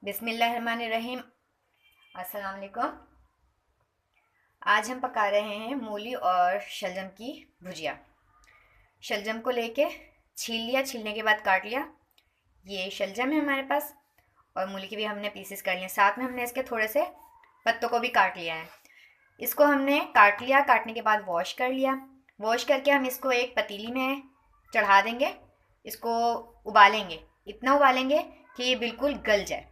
बिस्मिल्लाहिर्रहमानिर्रहीम। अस्सलाम वालेकुम। आज हम पका रहे हैं मूली और शलजम की भुजिया। शलजम को लेके छील लिया, छीलने के बाद काट लिया। ये शलजम है हमारे पास, और मूली के भी हमने पीसेस कर लिए। साथ में हमने इसके थोड़े से पत्तों को भी काट लिया है। इसको हमने काट लिया, काटने के बाद वॉश कर लिया। वॉश करके हम इसको एक पतीली में चढ़ा देंगे। इसको उबालेंगे, इतना उबालेंगे कि ये बिल्कुल गल जाए।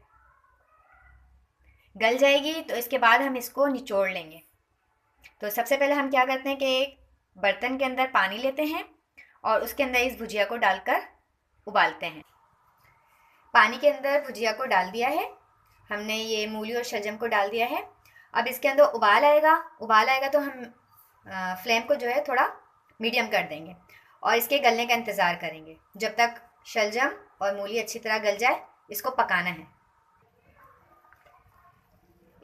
गल जाएगी तो इसके बाद हम इसको निचोड़ लेंगे। तो सबसे पहले हम क्या करते हैं कि एक बर्तन के अंदर पानी लेते हैं और उसके अंदर इस भुजिया को डालकर उबालते हैं। पानी के अंदर भुजिया को डाल दिया है हमने, ये मूली और शलजम को डाल दिया है। अब इसके अंदर उबाल आएगा तो हम फ्लेम को जो है थोड़ा मीडियम कर देंगे और इसके गलने का इंतज़ार करेंगे जब तक शलजम और मूली अच्छी तरह गल जाए। इसको पकाना है।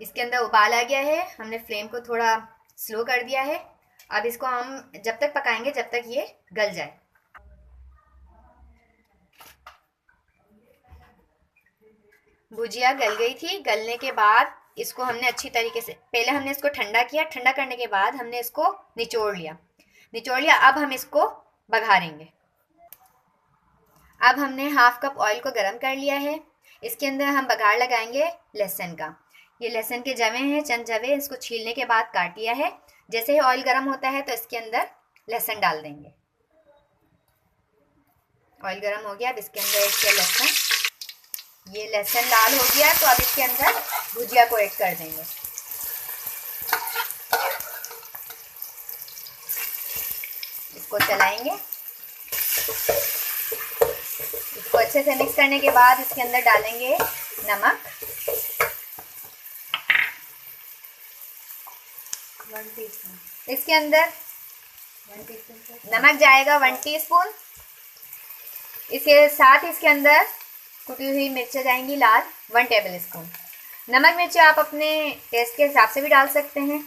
इसके अंदर उबाल आ गया है, हमने फ्लेम को थोड़ा स्लो कर दिया है। अब इसको हम जब तक पकाएंगे जब तक ये गल जाए। भुजिया गल गई थी। गलने के बाद इसको हमने अच्छी तरीके से, पहले हमने इसको ठंडा किया, ठंडा करने के बाद हमने इसको निचोड़ लिया। अब हम इसको बघारेंगे। अब हमने हाफ कप ऑयल को गर्म कर लिया है। इसके अंदर हम बघार लगाएंगे लहसुन का। ये लहसुन के जवे हैं, चंद जवे, इसको छीलने के बाद काट लिया है। जैसे ही ऑयल गर्म होता है तो इसके अंदर लहसुन डाल देंगे। ऑयल गर्म हो गया, अब इसके अंदर ऐड किया लहसुन। ये लहसुन लाल हो गया तो अब इसके अंदर भुजिया को ऐड कर देंगे। इसको चलाएंगे। इसको अच्छे से मिक्स करने के बाद इसके अंदर डालेंगे नमक। 1 टीस्पून। इसके अंदर 1 टीस्पून नमक जाएगा, 1 टीस्पून। इसके साथ इसके अंदर कुटी हुई मिर्चें जाएंगी लाल, 1 टेबल स्पून। नमक मिर्ची आप अपने टेस्ट के हिसाब से भी डाल सकते हैं,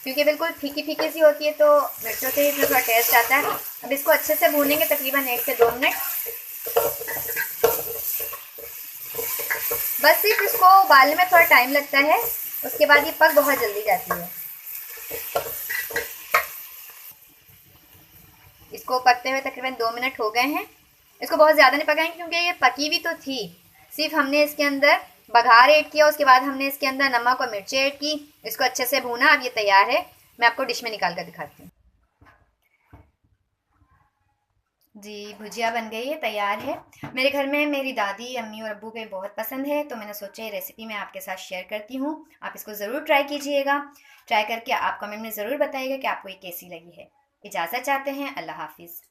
क्योंकि बिल्कुल फीकी फीकी सी होती है तो मिर्चों से ही इसमें थोड़ा टेस्ट आता है। अब इसको अच्छे से भूनेंगे तकरीबन 1 से 2 मिनट। बस सिर्फ इसको उबालने में थोड़ा टाइम लगता है, उसके बाद ये पक बहुत जल्दी जाती है। इसको पकते हुए तकरीबन 2 मिनट हो गए हैं। इसको बहुत ज़्यादा नहीं पकाएंगे क्योंकि ये पकी हुई तो थी। सिर्फ हमने इसके अंदर बघार ऐड किया, उसके बाद हमने इसके अंदर नमक और मिर्ची ऐड की। इसको अच्छे से भूना। अब ये तैयार है। मैं आपको डिश में निकाल कर दिखाती हूँ। जी, भुजिया बन गई है, तैयार है। मेरे घर में मेरी दादी, अम्मी और अब्बू को बहुत पसंद है, तो मैंने सोचा ये रेसिपी मैं आपके साथ शेयर करती हूँ। आप इसको ज़रूर ट्राई कीजिएगा। ट्राई करके आप कमेंट में ज़रूर बताइएगा कि आपको ये कैसी लगी है। इजाज़त चाहते हैं। अल्लाह हाफिज़।